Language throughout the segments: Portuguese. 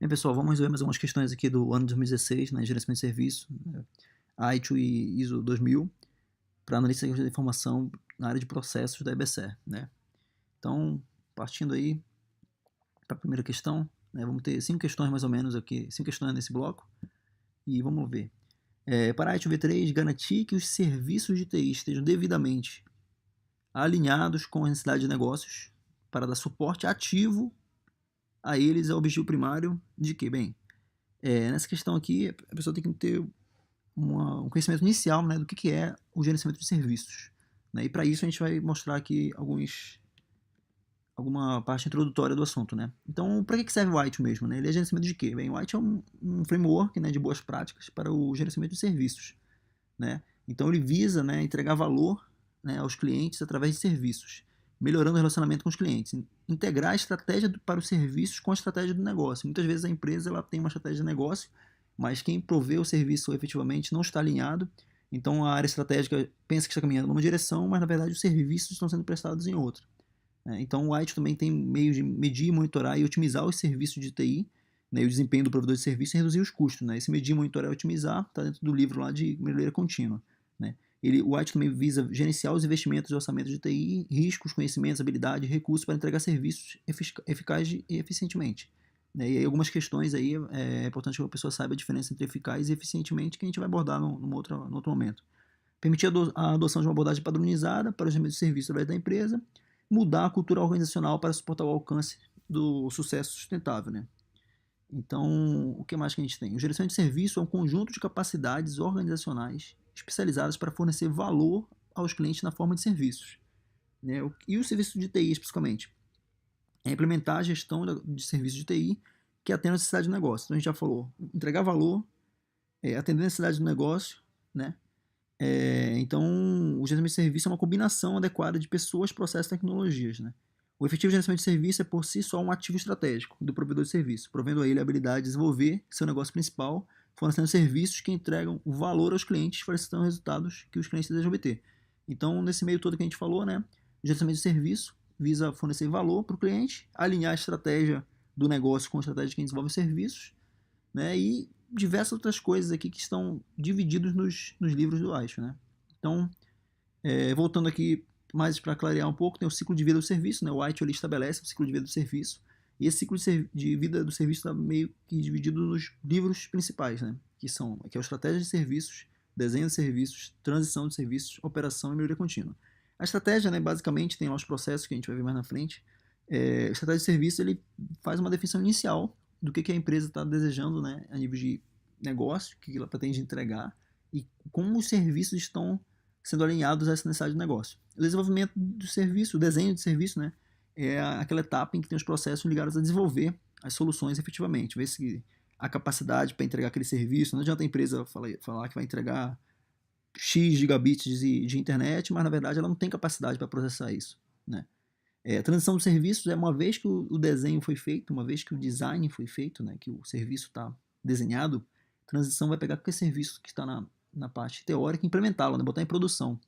Bem, pessoal, vamos resolver mais algumas questões aqui do ano de 2016, né, gerenciamento de serviço, né, ITIL e ISO 2000, para analista de informação na área de processos da EBSER, né. Então, partindo aí para a primeira questão, né, vamos ter 5 questões mais ou menos aqui, 5 questões nesse bloco, e vamos ver. Para a ITIL V3, garantir que os serviços de TI estejam devidamente alinhados com as necessidades de negócios para dar suporte ativo a eles é o objetivo primário de quê? Bem, nessa questão aqui, a pessoa tem que ter um conhecimento inicial, né, do que é o gerenciamento de serviços, né? E para isso a gente vai mostrar aqui alguma parte introdutória do assunto, né? Então, para que serve o ITIL mesmo, né? Ele é gerenciamento de quê? Bem, o ITIL é um framework, né, de boas práticas para o gerenciamento de serviços, né? Então ele visa, né, entregar valor, né, aos clientes através de serviços, melhorando o relacionamento com os clientes, integrar a estratégia para os serviços com a estratégia do negócio. Muitas vezes a empresa ela tem uma estratégia de negócio, mas quem provê o serviço efetivamente não está alinhado, então a área estratégica pensa que está caminhando numa direção, mas na verdade os serviços estão sendo prestados em outra. Então o ITIL também tem meios de medir, monitorar e otimizar os serviços de TI, né, e o desempenho do provedor de serviço e reduzir os custos, né? Esse medir, monitorar e otimizar está dentro do livro lá de melhoria contínua, né? O ITIL também visa gerenciar os investimentos e orçamentos de TI, riscos, conhecimentos, habilidades, recursos para entregar serviços eficazes e eficientemente, né? E aí algumas questões aí é importante que a pessoa saiba a diferença entre eficaz e eficientemente, que a gente vai abordar num outro momento. Permitir a adoção de uma abordagem padronizada para o gerenciamento de serviços através da empresa, mudar a cultura organizacional para suportar o alcance do sucesso sustentável, né? Então, o que mais que a gente tem? O gerenciamento de serviço é um conjunto de capacidades organizacionais especializadas para fornecer valor aos clientes na forma de serviços, né? E o serviço de TI, especificamente, é implementar a gestão de serviços de TI que atendem a necessidade do negócio. Então, a gente já falou, entregar valor, atender a necessidade do negócio, né? Então, o gerenciamento de serviço é uma combinação adequada de pessoas, processos e tecnologias, né? O efetivo gerenciamento de serviço é por si só um ativo estratégico do provedor de serviço, provendo a ele a habilidade de desenvolver seu negócio principal, fornecendo serviços que entregam o valor aos clientes, fornecendo resultados que os clientes desejam obter. Então, nesse meio todo que a gente falou, né, o gerenciamento de serviço visa fornecer valor para o cliente, alinhar a estratégia do negócio com a estratégia de quem desenvolve os serviços, né, e diversas outras coisas aqui que estão divididos nos livros do Aisho, né. Então, voltando aqui mais para clarear um pouco, tem o ciclo de vida do serviço, né? O White ele estabelece o ciclo de vida do serviço, e esse ciclo de vida do serviço está meio que dividido nos livros principais, né? Que é a estratégia de serviços, desenho de serviços, transição de serviços, operação e melhoria contínua. A estratégia, né, basicamente, tem lá os processos que a gente vai ver mais na frente. A estratégia de serviço ele faz uma definição inicial do que a empresa está desejando, né, a nível de negócio, o que ela pretende entregar, e como os serviços estão sendo alinhados a essa necessidade de negócio. O desenvolvimento do serviço, o desenho de serviço, né, é aquela etapa em que tem os processos ligados a desenvolver as soluções efetivamente, ver se a capacidade para entregar aquele serviço, não adianta a empresa falar que vai entregar X gigabits de internet, mas na verdade ela não tem capacidade para processar isso, né? A transição de serviços é uma vez que o desenho foi feito, uma vez que o design foi feito, né, que o serviço está desenhado, a transição vai pegar aquele serviço que está na parte teórica e implementá-lo, né, botar em produção,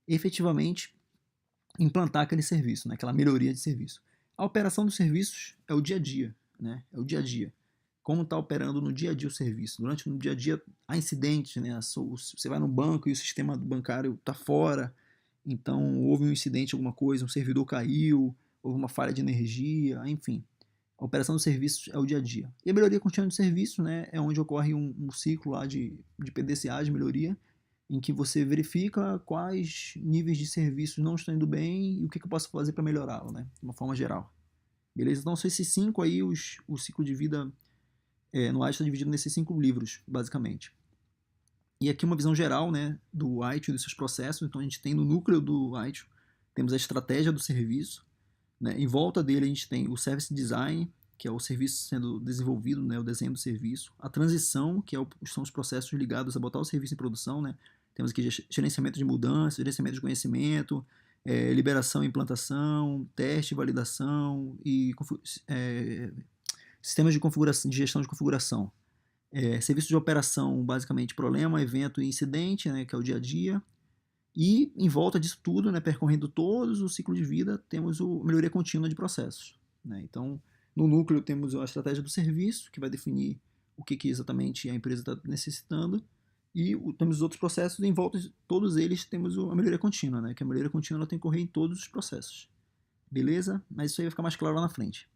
efetivamente implantar aquele serviço, né, aquela melhoria de serviço. A operação dos serviços é o dia a dia, né, é o dia a dia. Como está operando no dia a dia o serviço. Durante o dia a dia há incidentes, né, você vai no banco e o sistema bancário está fora, então houve um incidente, alguma coisa, um servidor caiu, houve uma falha de energia, enfim. A operação dos serviços é o dia a dia. E a melhoria contínua de serviço, né, é onde ocorre um ciclo lá de PDCA, de melhoria, em que você verifica quais níveis de serviços não estão indo bem e o que eu posso fazer para melhorá-lo, né, de uma forma geral. Beleza? Então são esses 5 aí, o ciclo de vida no White está dividido nesses 5 livros, basicamente. E aqui uma visão geral, né, do White e dos seus processos. Então a gente tem no núcleo do White, temos a estratégia do serviço, né? Em volta dele a gente tem o Service Design, que é o serviço sendo desenvolvido, né, o desenho do serviço. A transição, que são os processos ligados a botar o serviço em produção, né? Temos aqui gerenciamento de mudança, gerenciamento de conhecimento, liberação e implantação, teste, validação e sistemas de configuração, de gestão de configuração. Serviço de operação, basicamente, problema, evento e incidente, né, que é o dia a dia. E em volta disso tudo, né, percorrendo todos o ciclo de vida, temos a melhoria contínua de processos, né? Então, No núcleo temos a estratégia do serviço, que vai definir o que exatamente a empresa está necessitando, e temos os outros processos, e em volta de todos eles temos a melhoria contínua, né? Que a melhoria contínua ela tem que ocorrer em todos os processos. Beleza? Mas isso aí vai ficar mais claro lá na frente.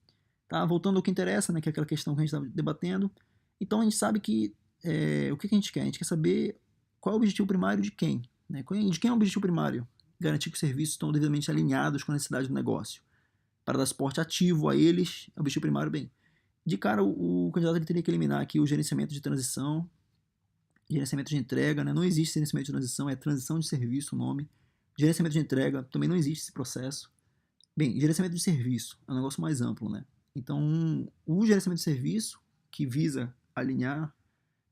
Tá? Voltando ao que interessa, né? Que é aquela questão que a gente está debatendo. Então a gente sabe que o que a gente quer? A gente quer saber qual é o objetivo primário de quem. Né? De quem é o objetivo primário? Garantir que os serviços estão devidamente alinhados com a necessidade do negócio. Para dar suporte ativo a eles, é o objetivo primário, bem. De cara, o candidato ele teria que eliminar aqui o gerenciamento de transição, gerenciamento de entrega, né? Não existe gerenciamento de transição, é transição de serviço o nome. Gerenciamento de entrega, também não existe esse processo. Bem, gerenciamento de serviço é um negócio mais amplo, né? Então, o gerenciamento de serviço, que visa alinhar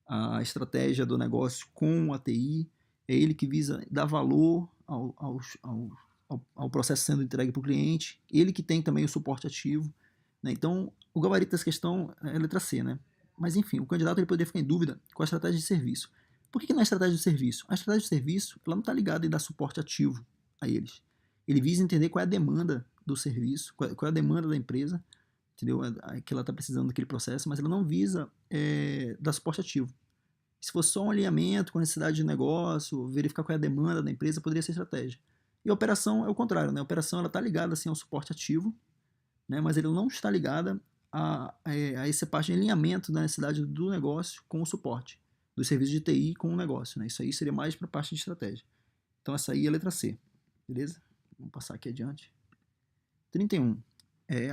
a estratégia do negócio com a TI, é ele que visa dar valor ao processo sendo entregue para o cliente, ele que tem também o suporte ativo, né? Então, o gabarito dessa questão é a letra C, né? Mas, enfim, o candidato ele poderia ficar em dúvida com a estratégia de serviço. Por que não é a estratégia de serviço? A estratégia de serviço ela não está ligada em dar suporte ativo a eles. Ele visa entender qual é a demanda do serviço, qual é a demanda da empresa, entendeu? Que ela está precisando daquele processo, mas ela não visa dar suporte ativo. Se fosse só um alinhamento com a necessidade de negócio, verificar qual é a demanda da empresa, poderia ser estratégia. E a operação é o contrário, né? A operação está ligada assim, ao suporte ativo, né? Mas ele não está ligada a essa parte de alinhamento da necessidade do negócio com o suporte, do serviço de TI com o negócio. Né? Isso aí seria mais para a parte de estratégia. Então essa aí é a letra C, beleza? Vamos passar aqui adiante. 31.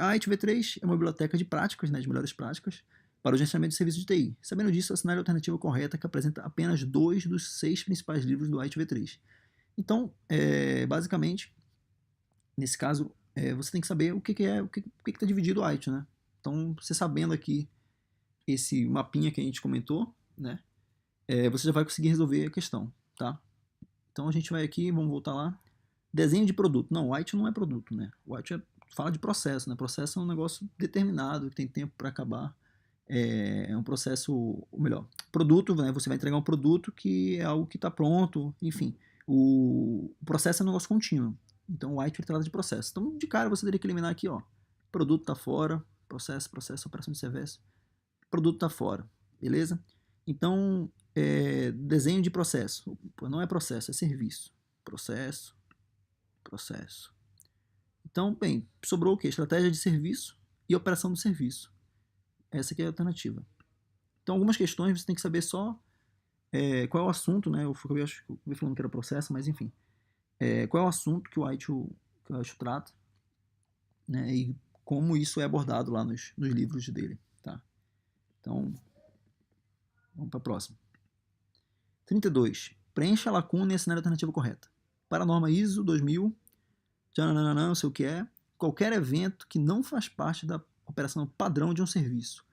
A ITV3 é uma biblioteca de práticas, né, de melhores práticas, para o gerenciamento de serviços de TI. Sabendo disso, assinale a alternativa correta que apresenta apenas 2 dos 6 principais livros do ITV3. Então, basicamente, nesse caso, você tem que saber o que está dividido o IT, né? Então, você sabendo aqui esse mapinha que a gente comentou, né? Você já vai conseguir resolver a questão, tá? Então, a gente vai aqui, vamos voltar lá. Desenho de produto. Não, o IT não é produto, né? O IT fala de processo, né? Processo é um negócio determinado, que tem tempo para acabar. É um processo, ou melhor, produto, né? Você vai entregar um produto que é algo que está pronto, enfim. O processo é um negócio contínuo. Então o IT trata de processo. Então, de cara, você teria que eliminar aqui, ó. Produto está fora, processo, operação de serviço. Produto está fora, beleza? Então, desenho de processo. Não é processo, é serviço. Processo. Então, bem, sobrou o quê? Estratégia de serviço e operação do serviço. Essa aqui é a alternativa. Então, algumas questões você tem que saber só qual é o assunto, né? Eu acabei falando que era processo, mas enfim. Qual é o assunto que o ITU trata, né? E como isso é abordado lá nos livros dele, tá? Então, vamos para a próxima. 32. Preencha a lacuna e assinale a alternativa correta. Para a norma ISO 2000, não sei o que é, qualquer evento que não faz parte da operação padrão de um serviço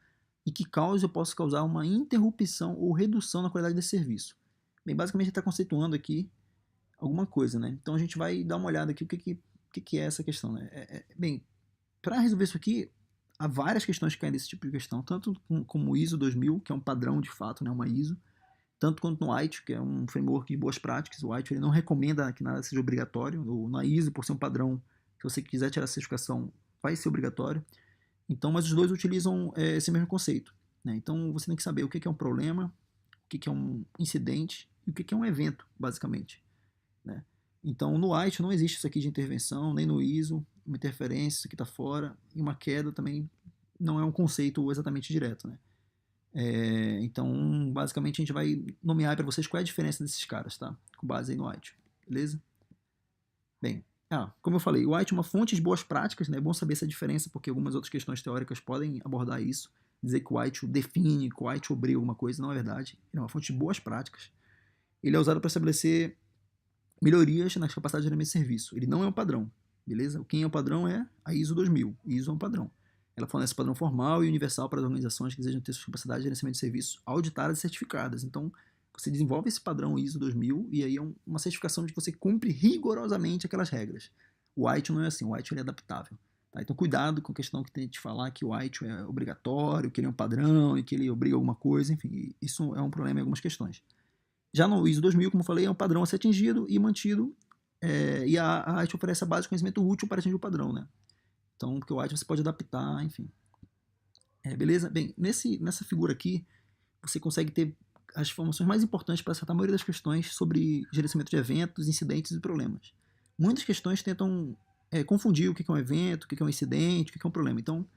e que cause ou possa causar uma interrupção ou redução na qualidade desse serviço. Bem, basicamente ele está conceituando aqui alguma coisa, né? Então a gente vai dar uma olhada aqui o que é essa questão, né? Bem, para resolver isso aqui, há várias questões que caem desse tipo de questão, tanto como o ISO 2000, que é um padrão de fato, né, uma ISO, tanto quanto no ITIL, que é um framework de boas práticas. O ITIL ele não recomenda que nada seja obrigatório, ou na ISO, por ser um padrão, se você quiser tirar a certificação, vai ser obrigatório. Então, mas os dois utilizam esse mesmo conceito, né? Então, você tem que saber o que é um problema, o que é um incidente e o que é um evento, basicamente, né? Então, no ITIL não existe isso aqui de intervenção, nem no ISO, uma interferência, isso aqui está fora, e uma queda também não é um conceito exatamente direto, né? Então, basicamente, a gente vai nomear para vocês qual é a diferença desses caras, tá? Com base aí no ITIL, beleza? Bem, como eu falei, o ITIL é uma fonte de boas práticas, né? É bom saber essa diferença, porque algumas outras questões teóricas podem abordar isso, dizer que o ITIL define, que o ITIL obriga alguma coisa, não é verdade. Ele é uma fonte de boas práticas. Ele é usado para estabelecer melhorias nas capacidades de gerenciamento de serviço. Ele não é um padrão, beleza? Quem é o padrão é a ISO 2000. ISO é um padrão. Ela fornece padrão formal e universal para as organizações que desejam ter suas capacidades de gerenciamento de serviços auditadas e certificadas. Então, você desenvolve esse padrão ISO 2000 e aí é uma certificação de que você cumpre rigorosamente aquelas regras. O ITIL não é assim, o ITIL é adaptável. Tá? Então, cuidado com a questão que tem de falar que o ITIL é obrigatório, que ele é um padrão e que ele obriga alguma coisa, enfim, isso é um problema em algumas questões. Já no ISO 2000, como eu falei, é um padrão a ser atingido e mantido, e a ITIL oferece a base de conhecimento útil para atingir o padrão, né? Então, porque o ITIL você pode adaptar, enfim. Beleza? Bem, nessa figura aqui, você consegue ter as informações mais importantes para acertar a maioria das questões sobre gerenciamento de eventos, incidentes e problemas. Muitas questões tentam confundir o que é um evento, o que é um incidente, o que é um problema. Então,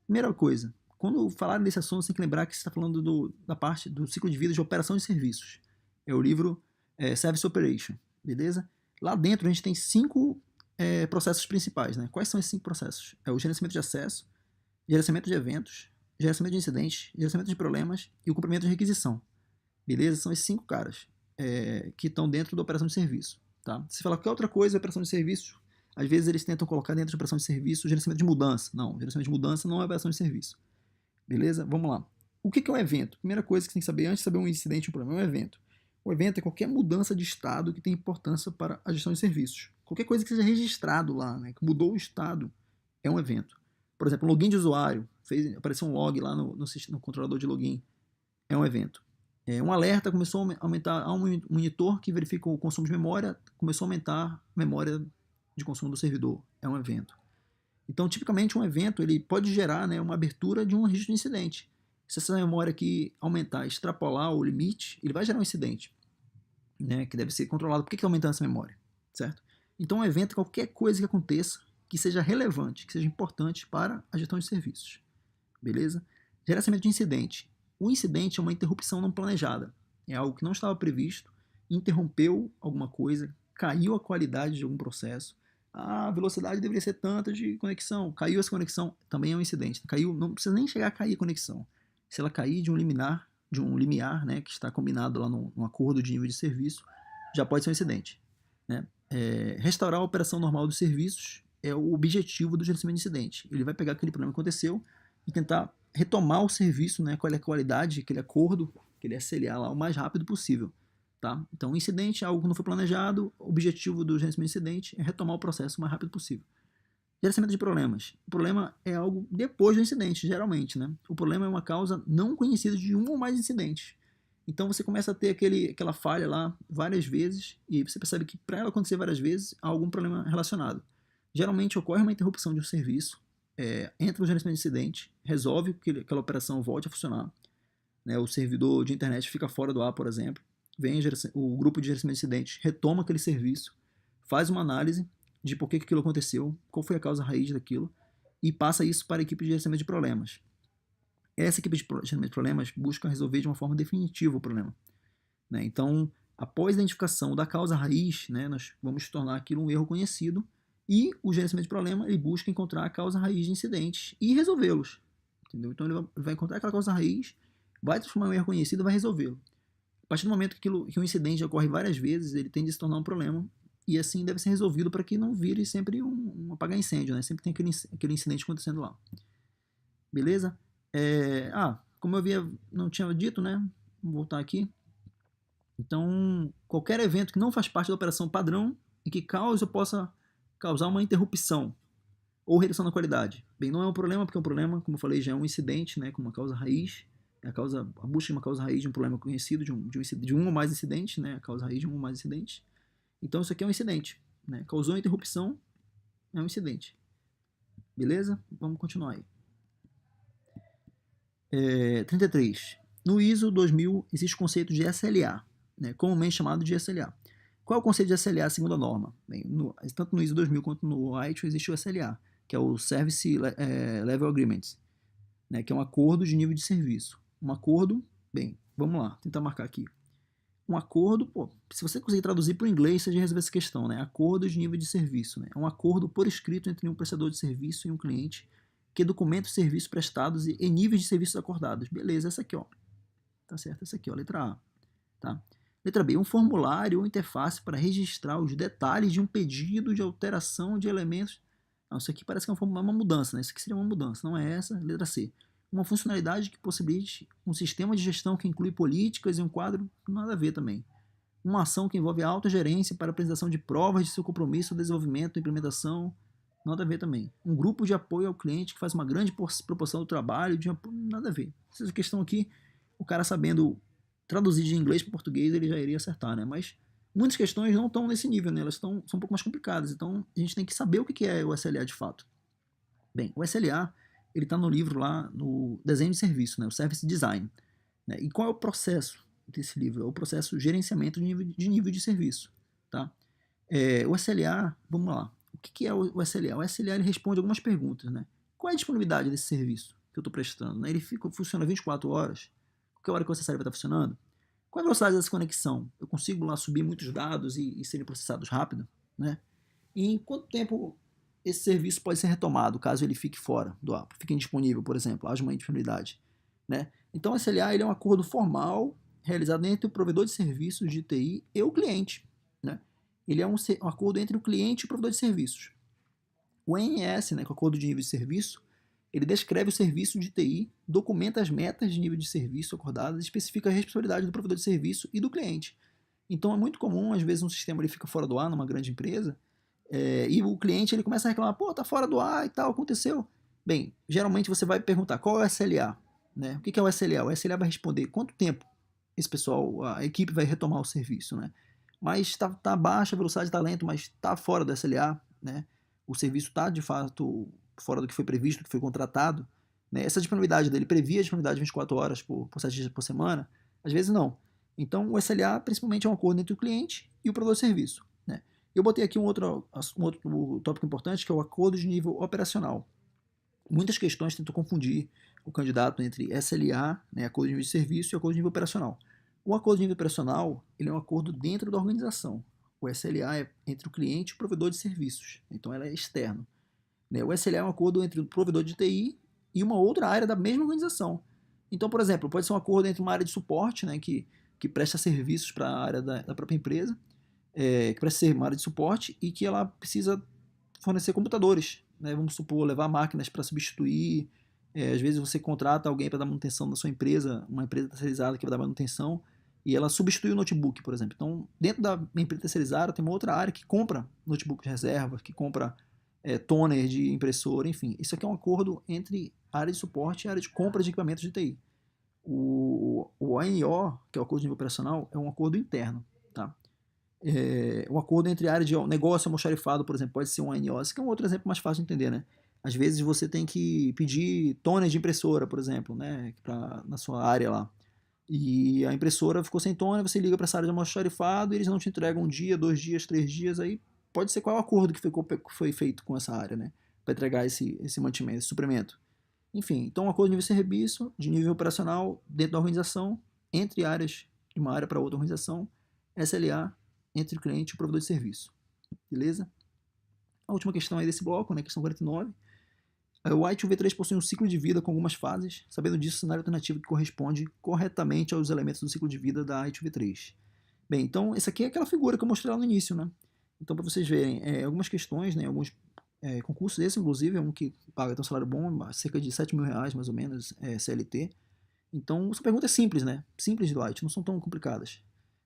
primeira coisa, quando falar desse assunto, você tem que lembrar que você está falando da parte do ciclo de vida de operação de serviços. É o livro Service Operation, beleza? Lá dentro a gente tem 5 processos principais, né? Quais são esses 5 processos? É o gerenciamento de acesso, gerenciamento de eventos, gerenciamento de incidentes, gerenciamento de problemas e o cumprimento de requisição. Beleza? São esses 5 caras que estão dentro da operação de serviço. Tá? Se falar qualquer outra coisa, operação de serviço, às vezes eles tentam colocar dentro de operação de serviço gerenciamento de mudança. Não, gerenciamento de mudança não é operação de serviço. Beleza? Vamos lá. O que é um evento? Primeira coisa que você tem que saber antes de saber um incidente ou um problema é um evento. O evento é qualquer mudança de estado que tem importância para a gestão de serviços. Qualquer coisa que seja registrado lá, né, que mudou o estado, é um evento. Por exemplo, login de usuário, apareceu um log lá no controlador de login, é um evento. Um alerta começou a aumentar, há um monitor que verifica o consumo de memória, começou a aumentar a memória de consumo do servidor, é um evento. Então, tipicamente, um evento ele pode gerar, né, uma abertura de um registro de incidente. Se essa memória aqui aumentar, extrapolar o limite, ele vai gerar um incidente, né, que deve ser controlado. Por que está aumentando essa memória? Certo? Então, um evento é qualquer coisa que aconteça que seja relevante, que seja importante para a gestão de serviços. Beleza? Gerenciamento de incidente. O incidente é uma interrupção não planejada. É algo que não estava previsto, interrompeu alguma coisa, caiu a qualidade de algum processo. A velocidade deveria ser tanta de conexão. Caiu essa conexão, também é um incidente. Caiu, não precisa nem chegar a cair a conexão. Se ela cair de um limiar, né, que está combinado lá no acordo de nível de serviço, já pode ser um incidente. Né? Restaurar a operação normal dos serviços é o objetivo do gerenciamento de incidente. Ele vai pegar aquele problema que aconteceu e tentar retomar o serviço, né, qual é a qualidade, aquele acordo, aquele SLA lá o mais rápido possível. Tá? Então, incidente é algo que não foi planejado, o objetivo do gerenciamento de incidente é retomar o processo o mais rápido possível. Gerenciamento de problemas. O problema é algo depois do incidente, geralmente. Né? O problema é uma causa não conhecida de um ou mais incidentes. Então você começa a ter aquela falha lá várias vezes e você percebe que para ela acontecer várias vezes há algum problema relacionado. Geralmente ocorre uma interrupção de um serviço, entra no gerenciamento de incidente, resolve que aquela operação volte a funcionar. Né? O servidor de internet fica fora do ar, por exemplo. Vem o grupo de gerenciamento de incidentes, retoma aquele serviço, faz uma análise de por que aquilo aconteceu, qual foi a causa raiz daquilo, e passa isso para a equipe de gerenciamento de problemas. Essa equipe de gerenciamento de problemas busca resolver de uma forma definitiva o problema. Né? Então, após a identificação da causa raiz, né, nós vamos tornar aquilo um erro conhecido, e o gerenciamento de problema ele busca encontrar a causa raiz de incidentes e resolvê-los. Entendeu? Então, ele vai encontrar aquela causa raiz, vai transformar em um erro conhecido e vai resolvê-lo. A partir do momento que um incidente ocorre várias vezes, ele tende a se tornar um problema e assim deve ser resolvido para que não vire sempre um apagar incêndio, né? Sempre tem aquele incidente acontecendo lá. Beleza? Como eu não tinha dito, né? Vou voltar aqui. Então, qualquer evento que não faz parte da operação padrão e que cause ou possa causar uma interrupção ou redução da qualidade. Bem, não é um problema, porque um problema, como eu falei, já é um incidente, né? Com uma causa raiz. A busca de uma causa raiz de um problema conhecido, de um ou mais incidentes, né? A causa raiz de um ou mais incidentes. Então, isso aqui é um incidente. Né? Causou interrupção, é um incidente. Beleza? Vamos continuar aí. 33. No ISO 2000 existe o conceito de SLA, né? Comumente chamado de SLA. Qual é o conceito de SLA segundo a norma? Bem, tanto no ISO 2000 quanto no ITIL existe o SLA, que é o Service Level Agreement, né? Que é um acordo de nível de serviço. Um acordo, bem, vamos lá, tentar marcar aqui. Um acordo, se você conseguir traduzir para o inglês, você já resolve essa questão, né? Acordo de nível de serviço, né? É um acordo por escrito entre um prestador de serviço e um cliente que documenta os serviços prestados e níveis de serviços acordados. Beleza, essa aqui, ó. Tá certo? Essa aqui, ó, letra A. Tá? Letra B, um formulário ou interface para registrar os detalhes de um pedido de alteração de elementos. Não, isso aqui parece que é uma mudança, né? Isso aqui seria uma mudança, não é essa. Letra C. Uma funcionalidade que possibilite um sistema de gestão que inclui políticas e um quadro, nada a ver também. Uma ação que envolve autogerência para a apresentação de provas de seu compromisso, desenvolvimento e implementação, nada a ver também. Um grupo de apoio ao cliente que faz uma grande proporção do trabalho, nada a ver. Essa questão aqui, o cara sabendo traduzir de inglês para português, ele já iria acertar, né? Mas muitas questões não estão nesse nível, né? Elas são um pouco mais complicadas, então a gente tem que saber o que é o SLA de fato. Bem, o SLA ele está no livro lá, no desenho de serviço, né, o Service Design. Né? E qual é o processo desse livro? É o processo de gerenciamento de nível de serviço. Tá? O SLA, vamos lá. O que é o SLA? O SLA ele responde algumas perguntas. Né? Qual é a disponibilidade desse serviço que eu estou prestando? Né? Ele funciona 24 horas? Qualquer hora que você sair vai estar funcionando? Qual é a velocidade dessa conexão? Eu consigo lá subir muitos dados e serem processados rápido? Né? E em quanto tempo esse serviço pode ser retomado, caso ele fique fora do ar, fique indisponível, por exemplo, haja uma indisponibilidade? Né? Então, o SLA ele é um acordo formal realizado entre o provedor de serviços de TI e o cliente. Né? Ele é um acordo entre o cliente e o provedor de serviços. O NS, né, que é o acordo de nível de serviço, ele descreve o serviço de TI, documenta as metas de nível de serviço acordadas e especifica a responsabilidade do provedor de serviço e do cliente. Então é muito comum, às vezes, um sistema ele fica fora do ar numa grande empresa e o cliente ele começa a reclamar, pô, tá fora do ar e tal, aconteceu. Bem, geralmente você vai perguntar qual é o SLA, né? O que é o SLA? O SLA vai responder quanto tempo esse pessoal, a equipe vai retomar o serviço, né? Mas tá baixa a velocidade, está lento, mas está fora do SLA, né? O serviço está de fato fora do que foi previsto, do que foi contratado, né? Essa disponibilidade dele previa a disponibilidade de 24 horas por 7 dias por semana, às vezes não. Então o SLA principalmente é um acordo entre o cliente e o provedor de serviço, né? Eu botei aqui um outro tópico importante, que é o acordo de nível operacional. Muitas questões tentam confundir o candidato entre SLA, né, acordo de nível de serviço, e acordo de nível operacional. O acordo de nível operacional ele é um acordo dentro da organização. O SLA é entre o cliente e o provedor de serviços, então ela é externo. Né? O SLA é um acordo entre o provedor de TI e uma outra área da mesma organização. Então, por exemplo, pode ser um acordo entre uma área de suporte, né, que presta serviços para a área da própria empresa, que presta ser uma área de suporte e que ela precisa fornecer computadores. Né? Vamos supor, levar máquinas para substituir. Às vezes você contrata alguém para dar manutenção da sua empresa, uma empresa terceirizada que vai dar manutenção, e ela substitui o notebook, por exemplo. Então, dentro da empresa terceirizada, tem uma outra área que compra notebook de reserva, que compra toner de impressora, enfim. Isso aqui é um acordo entre a área de suporte e a área de compra de equipamentos de TI. O ANO, que é o acordo de nível operacional, é um acordo interno. Tá? Um acordo entre a área de negócio almoxarifado, por exemplo, pode ser um ANO. Esse que é um outro exemplo mais fácil de entender, né? Às vezes você tem que pedir toner de impressora, por exemplo, né? Na sua área lá. E a impressora ficou sem toner, você liga para essa área de almoxarifado e eles não te entregam um dia, 2 dias, 3 dias, aí pode ser qual é o acordo que foi feito com essa área, né? Para entregar esse mantimento, esse suprimento. Enfim, então um acordo de nível de serviço, de nível operacional, dentro da organização, entre áreas, de uma área para outra organização, SLA, entre o cliente e o provedor de serviço. Beleza? A última questão aí desse bloco, né, questão 49. O i2v3 possui um ciclo de vida com algumas fases. Sabendo disso, o cenário alternativo que corresponde corretamente aos elementos do ciclo de vida da i2v3. Bem, então, essa aqui é aquela figura que eu mostrei lá no início, né? Então, para vocês verem, algumas questões, né, alguns concursos, esse inclusive é um que paga um salário bom, cerca de 7 mil reais, mais ou menos, CLT. Então, essa pergunta é simples, né? Simples de light, não são tão complicadas.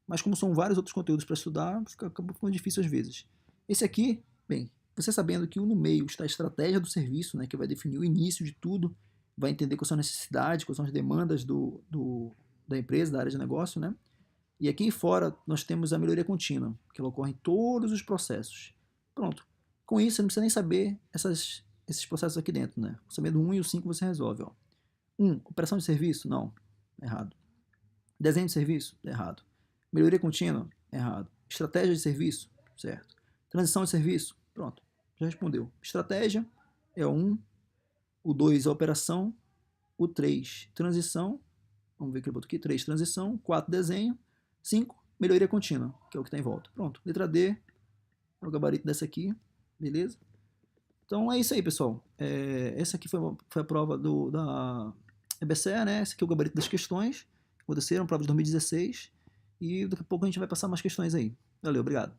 Mas como são vários outros conteúdos para estudar, acaba ficando difícil às vezes. Esse aqui, bem, você sabendo que no meio está a estratégia do serviço, né, que vai definir o início de tudo, vai entender quais são as necessidades, quais são as demandas da empresa, da área de negócio, né? E aqui fora nós temos a melhoria contínua, que ela ocorre em todos os processos. Pronto. Com isso, você não precisa nem saber esses processos aqui dentro, né? Sabendo o 1 e o 5 você resolve. Ó. 1. Operação de serviço? Não. Errado. Desenho de serviço? Errado. Melhoria contínua? Errado. Estratégia de serviço? Certo. Transição de serviço? Pronto. Já respondeu. Estratégia é o 1. O 2 é operação. O 3, transição. Vamos ver o que ele botou aqui. 3, transição. 4, desenho. 5, melhoria contínua, que é o que está em volta. Pronto. Letra D é o gabarito dessa aqui. Beleza? Então é isso aí, pessoal. Essa aqui foi a prova da EBSER, né? Esse aqui é o gabarito das questões que aconteceram, prova de 2016. E daqui a pouco a gente vai passar mais questões aí. Valeu, obrigado.